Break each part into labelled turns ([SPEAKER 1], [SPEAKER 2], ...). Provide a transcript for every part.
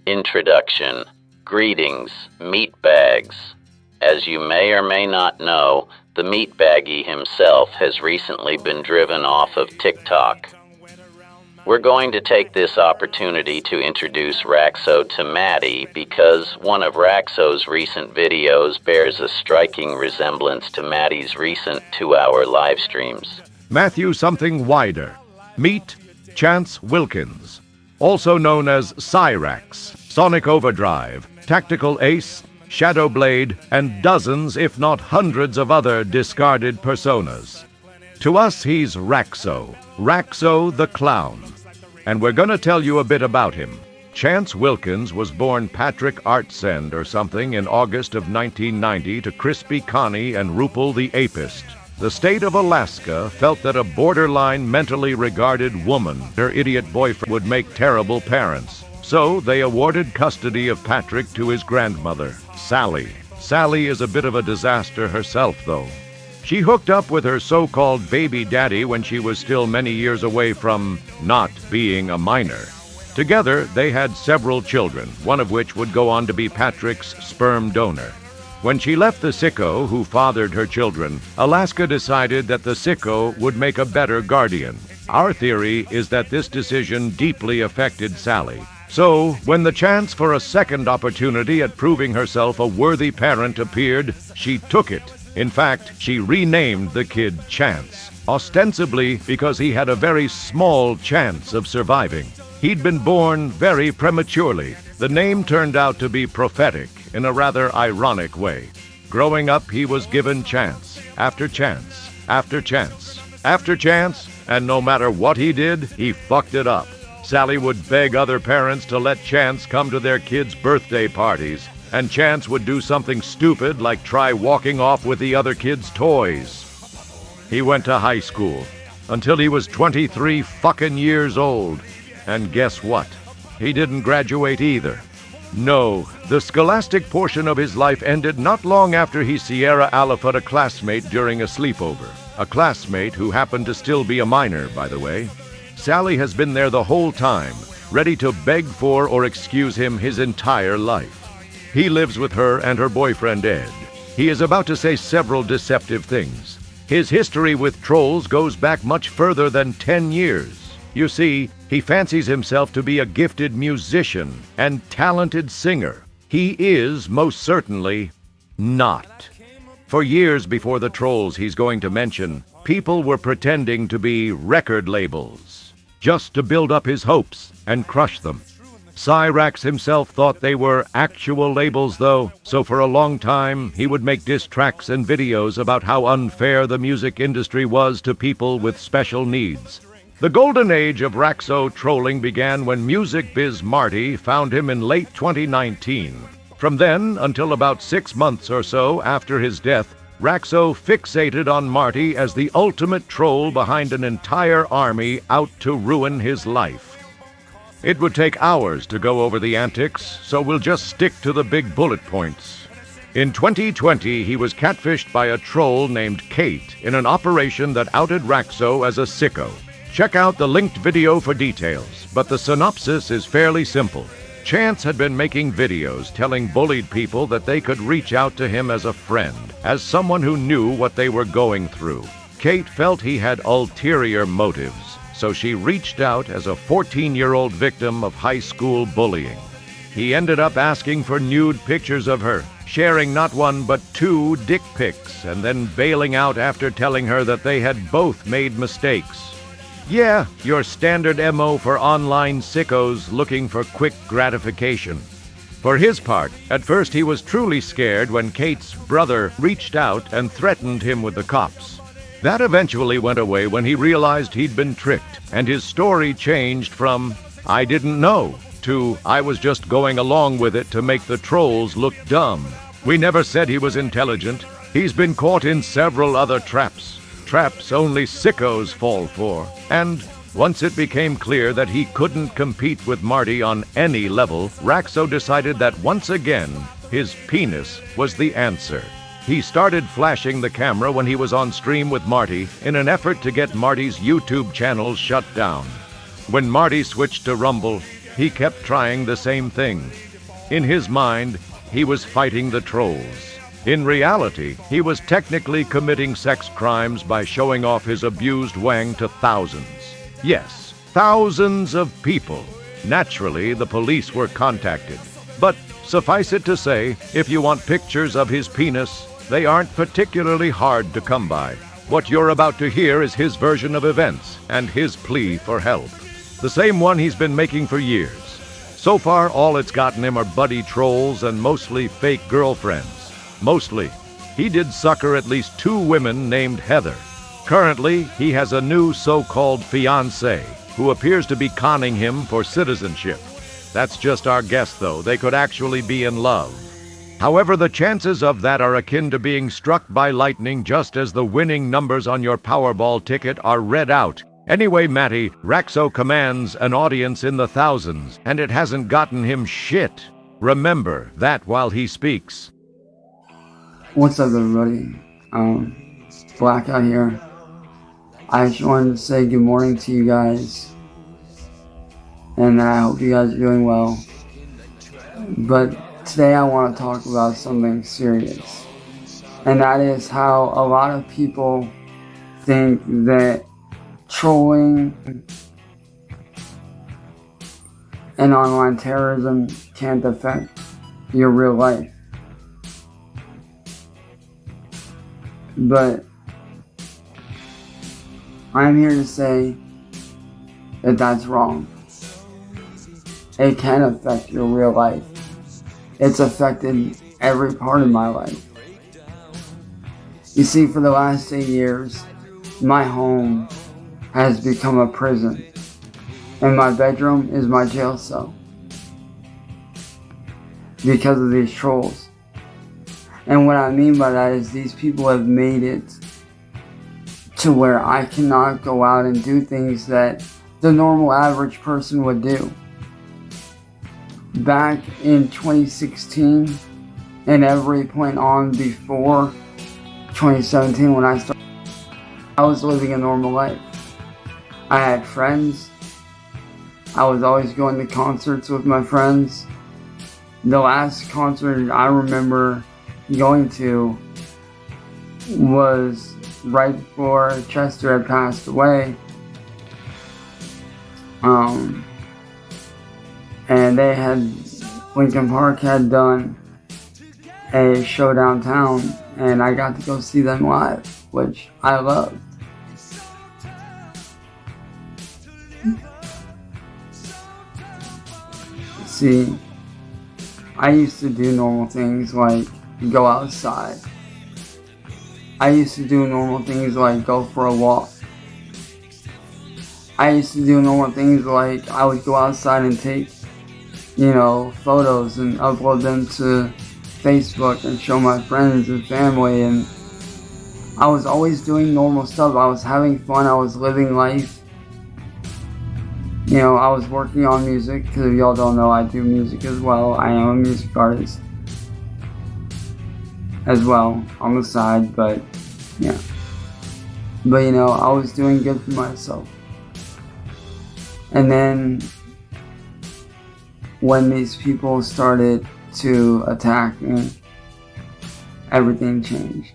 [SPEAKER 1] Introduction. Greetings, meatbags. As you may or may not know, the meatbaggy himself has recently been driven off of TikTok. We're going to take this opportunity to introduce Rexo to Matty because one of Rexo's recent videos bears a striking resemblance to Matty's recent 2-hour live streams.
[SPEAKER 2] Matthew something Weider. Meet Chance Wilkins, also known as Cyraxx, Sonic Overdrive, Tactical Ace, Shadow Blade, and dozens, if not hundreds of other discarded personas. To us, he's Rexo the Clown. And we're gonna tell you a bit about him. Chance Wilkins was born Patrick Artsend or something in August of 1990 to Crispy Connie and Rupel the Apist. The state of Alaska felt that a borderline mentally regarded woman, her idiot boyfriend, would make terrible parents. So they awarded custody of Patrick to his grandmother, Sally. Sally is a bit of a disaster herself, though. She hooked up with her so-called baby daddy when she was still many years away from not being a minor. Together, they had several children, one of which would go on to be Patrick's sperm donor. When she left the sicko who fathered her children, Alaska decided that the sicko would make a better guardian. Our theory is that this decision deeply affected Sally. So, when the chance for a second opportunity at proving herself a worthy parent appeared, she took it. In fact, she renamed the kid Chance, ostensibly because he had a very small chance of surviving. He'd been born very prematurely. The name turned out to be prophetic in a rather ironic way. Growing up, he was given chance after chance after chance after chance, and no matter what he did, he fucked it up. Sally would beg other parents to let Chance come to their kids' birthday parties, and Chance would do something stupid like try walking off with the other kids' toys. He went to high school until he was 23 fucking years old. And guess what? He didn't graduate either. No, the scholastic portion of his life ended not long after he Sierra Alpha'd a classmate during a sleepover. A classmate who happened to still be a minor, by the way. Sally has been there the whole time, ready to beg for or excuse him his entire life. He lives with her and her boyfriend Ed. He is about to say several deceptive things. His history with trolls goes back much further than 10 years. You see, he fancies himself to be a gifted musician and talented singer. He is most certainly not. For years before the trolls he's going to mention, people were pretending to be record labels, just to build up his hopes and crush them. Cyraxx himself thought they were actual labels, though, so for a long time he would make diss tracks and videos about how unfair the music industry was to people with special needs. The golden age of Rexo trolling began when Music Biz Marty found him in late 2019. From then until about 6 months or so after his death, Rexo fixated on Marty as the ultimate troll behind an entire army out to ruin his life. It would take hours to go over the antics, so we'll just stick to the big bullet points. In 2020, he was catfished by a troll named Kate in an operation that outed Rexo as a sicko. Check out the linked video for details, but the synopsis is fairly simple. Chance had been making videos telling bullied people that they could reach out to him as a friend, as someone who knew what they were going through. Kate felt he had ulterior motives, so she reached out as a 14-year-old victim of high school bullying. He ended up asking for nude pictures of her, sharing not one but 2 dick pics, and then bailing out after telling her that they had both made mistakes. Yeah, your standard MO for online sickos looking for quick gratification. For his part, at first he was truly scared when Kate's brother reached out and threatened him with the cops. That eventually went away when he realized he'd been tricked, and his story changed from, "I didn't know," to, "I was just going along with it to make the trolls look dumb." We never said he was intelligent. He's been caught in several other traps. Traps only sickos fall for. And once it became clear that he couldn't compete with Marty on any level, Rexo decided that once again, his penis was the answer. He started flashing the camera when he was on stream with Marty in an effort to get Marty's YouTube channel shut down. When Marty switched to Rumble, he kept trying the same thing. In his mind, he was fighting the trolls. In reality, he was technically committing sex crimes by showing off his abused wang to thousands. Yes, thousands of people. Naturally, the police were contacted. But suffice it to say, if you want pictures of his penis, they aren't particularly hard to come by. What you're about to hear is his version of events and his plea for help. The same one he's been making for years. So far, all it's gotten him are buddy trolls and mostly fake girlfriends. Mostly. He did sucker at least 2 women named Heather. Currently, he has a new so-called fiancée who appears to be conning him for citizenship. That's just our guess, though. They could actually be in love. However, the chances of that are akin to being struck by lightning just as the winning numbers on your Powerball ticket are read out. Anyway, Matty, Rexo commands an audience in the thousands, and it hasn't gotten him shit. Remember that while he speaks.
[SPEAKER 3] What's up, everybody? Blackout here. I just wanted to say good morning to you guys, and I hope you guys are doing well. But today I want to talk about something serious, and that is how a lot of people think that trolling and online terrorism can't affect your real life. But I'm here to say that that's wrong. It can affect your real life. It's affected every part of my life. You see, for the last 8 years, my home has become a prison, and my bedroom is my jail cell because of these trolls. And what I mean by that is these people have made it to where I cannot go out and do things that the normal average person would do. Back in 2016 and every point on before 2017 when I started, I was living a normal life. I had friends. I was always going to concerts with my friends. The last concert I remember going to was right before Chester had passed away. And they had, Lincoln Park had done a show downtown, and I got to go see them live, which I loved. See, I used to do normal things like go outside. I used to do normal things like go for a walk. I used to do normal things like I would go outside and take, photos and upload them to Facebook and show my friends and family, and I was always doing normal stuff. I was having fun. I was living life. I was working on music, because if y'all don't know, I do music as well. I am a music artist as well on the side, but yeah. But I was doing good for myself. And then when these people started to attack me, everything changed.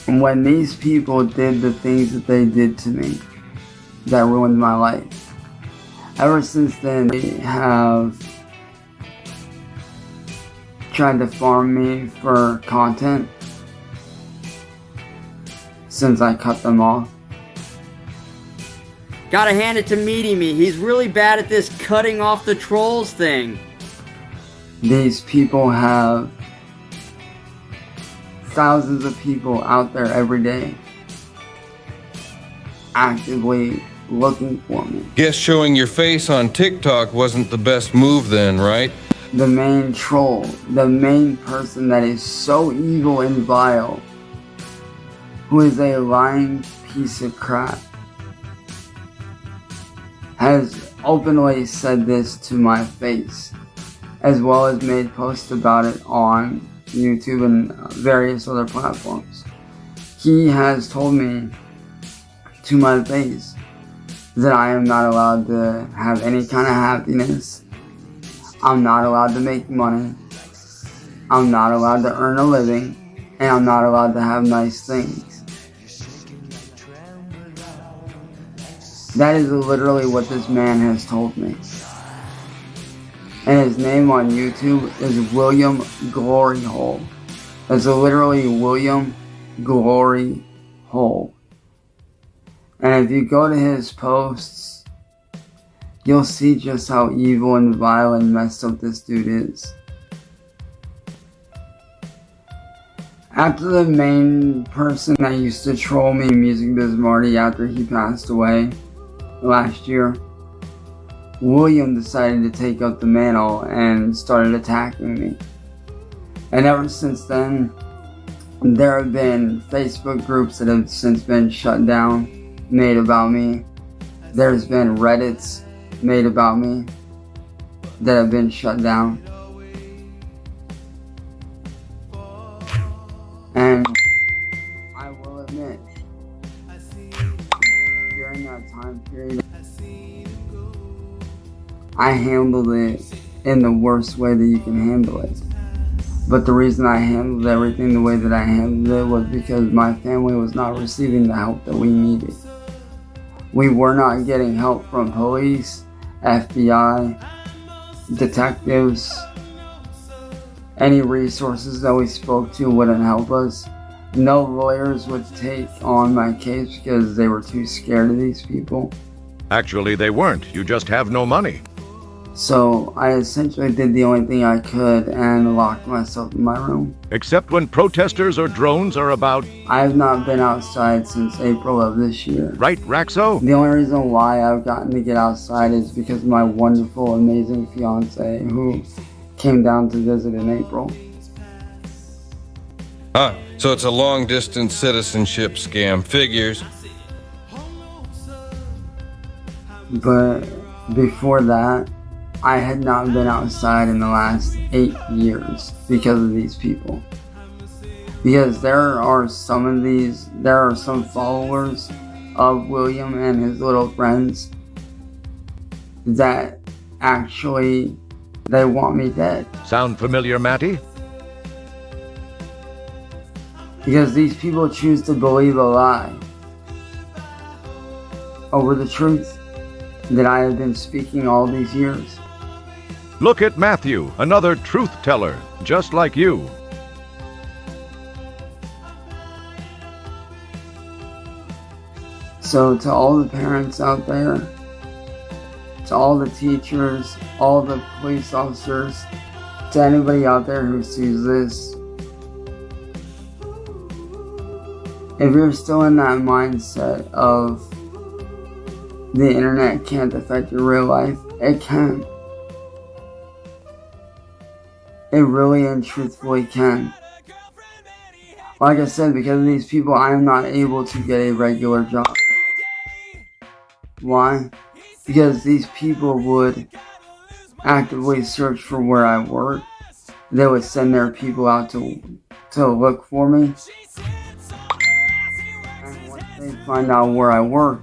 [SPEAKER 3] And when these people did the things that they did to me, that ruined my life, ever since then they have tried to farm me for content since I cut them off.
[SPEAKER 4] Gotta hand it to Me. He's really bad at this cutting off the trolls thing.
[SPEAKER 3] These people have thousands of people out there every day actively looking for me.
[SPEAKER 5] Guess showing your face on TikTok wasn't the best move then, right?
[SPEAKER 3] The main troll, the main person that is so evil and vile, who is a lying piece of crap, has openly said this to my face, as well as made posts about it on YouTube and various other platforms. He has told me to my face that I am not allowed to have any kind of happiness. I'm not allowed to make money. I'm not allowed to earn a living. And I'm not allowed to have nice things. That is literally what this man has told me. And his name on YouTube is William Glory Hole. That's literally William Glory Hole. And if you go to his posts, you'll see just how evil and vile and messed up this dude is. After the main person that used to troll me, Music Biz Marty, after he passed away last year, William decided to take up the mantle and started attacking me. And ever since then, there have been Facebook groups that have since been shut down, made about me. There's been Reddits made about me that have been shut down. And I will admit, during that time period, I handled it in the worst way that you can handle it. But the reason I handled everything the way that I handled it was because my family was not receiving the help that we needed. We were not getting help from police, FBI, detectives. Any resources that we spoke to wouldn't help us. No lawyers would take on my case because they were too scared of these people.
[SPEAKER 2] Actually, they weren't. You just have no money.
[SPEAKER 3] So I essentially did the only thing I could and locked myself in my room.
[SPEAKER 2] Except when protesters or drones are about.
[SPEAKER 3] I have not been outside since April of this year.
[SPEAKER 2] Right, Rexo?
[SPEAKER 3] The only reason why I've gotten to get outside is because of my wonderful, amazing fiance who came down to visit in April.
[SPEAKER 5] So it's a long-distance citizenship scam. Figures.
[SPEAKER 3] But before that, I had not been outside in the last 8 years because of these people. Because there are some followers of William and his little friends that actually, they want me dead.
[SPEAKER 2] Sound familiar, Matty?
[SPEAKER 3] Because these people choose to believe a lie over the truth that I have been speaking all these years.
[SPEAKER 2] Look at Matthew, another truth teller, just like you.
[SPEAKER 3] So to all the parents out there, to all the teachers, all the police officers, to anybody out there who sees this, if you're still in that mindset of the internet can't affect your real life, it can. It really and truthfully can. Like I said, because of these people, I am not able to get a regular job. Why? Because these people would actively search for where I work. They would send their people out to look for me. And once they find out where I work,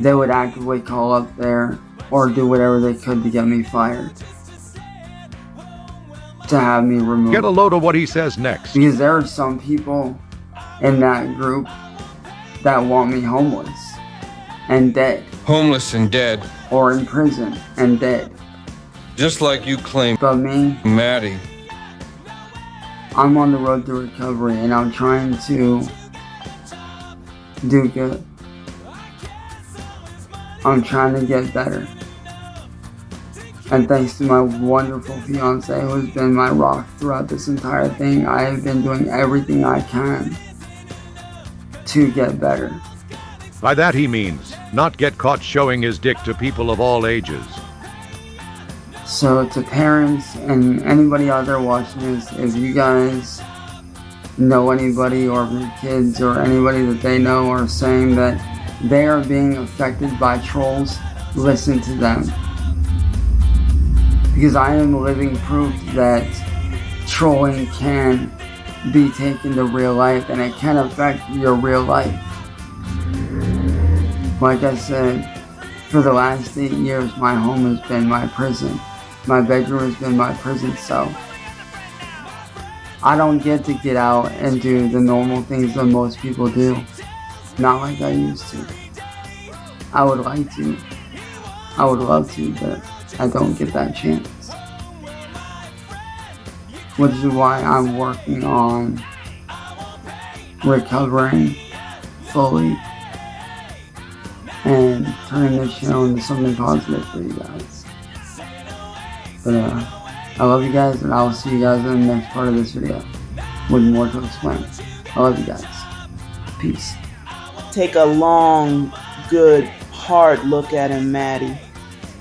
[SPEAKER 3] they would actively call up there or do whatever they could to get me fired. To have me removed.
[SPEAKER 2] Get a load of what he says next.
[SPEAKER 3] Because there are some people in that group that want me homeless and dead.
[SPEAKER 5] Homeless and dead.
[SPEAKER 3] Or in prison and dead.
[SPEAKER 5] Just like you claim.
[SPEAKER 3] But me,
[SPEAKER 5] Matty.
[SPEAKER 3] I'm on the road to recovery and I'm trying to do good. I'm trying to get better. And thanks to my wonderful fiance who has been my rock throughout this entire thing, I have been doing everything I can to get better.
[SPEAKER 2] By that he means not get caught showing his dick to people of all ages.
[SPEAKER 3] So to parents and anybody out there watching this, if you guys know anybody or your kids or anybody that they know are saying that they are being affected by trolls, listen to them. Because I am living proof that trolling can be taken to real life and it can affect your real life. Like I said, for the last 8 years, my home has been my prison. My bedroom has been my prison cell. I don't get to get out and do the normal things that most people do. Not like I used to. I would like to. I would love to, but I don't get that chance. Which is why I'm working on recovering fully and turning this channel into something positive for you guys. But I love you guys, and I will see you guys in the next part of this video with more to explain. I love you guys. Peace.
[SPEAKER 6] Take a long, good, hard look at him, Matty.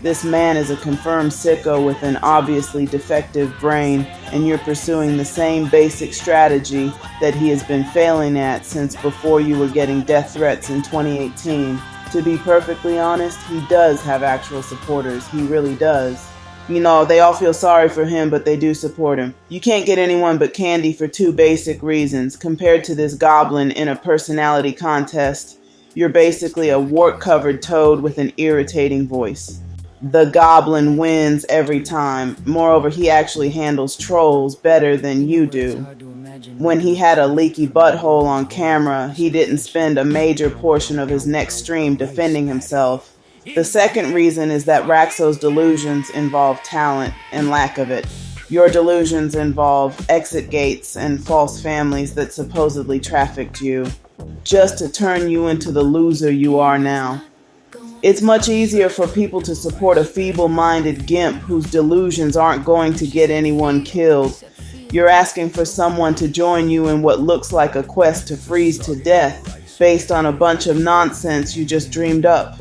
[SPEAKER 6] This man is a confirmed sicko with an obviously defective brain, and you're pursuing the same basic strategy that he has been failing at since before you were getting death threats in 2018. To be perfectly honest, he does have actual supporters. He really does. You know, they all feel sorry for him, but they do support him. You can't get anyone but Candy for two basic reasons. Compared to this goblin in a personality contest, you're basically a wart-covered toad with an irritating voice. The goblin wins every time. Moreover, he actually handles trolls better than you do. When he had a leaky butthole on camera, he didn't spend a major portion of his next stream defending himself. The second reason is that Rexo's delusions involve talent and lack of it. Your delusions involve exit gates and false families that supposedly trafficked you, just to turn you into the loser you are now. It's much easier for people to support a feeble-minded gimp whose delusions aren't going to get anyone killed. You're asking for someone to join you in what looks like a quest to freeze to death based on a bunch of nonsense you just dreamed up.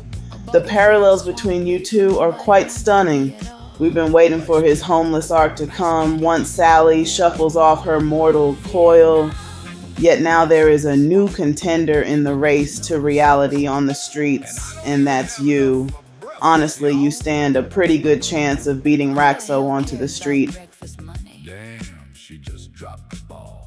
[SPEAKER 6] The parallels between you two are quite stunning. We've been waiting for his homeless arc to come once Sally shuffles off her mortal coil. Yet now there is a new contender in the race to reality on the streets, and that's you. Honestly, you stand a pretty good chance of beating Rexo onto the street.
[SPEAKER 7] Damn, she just dropped the ball.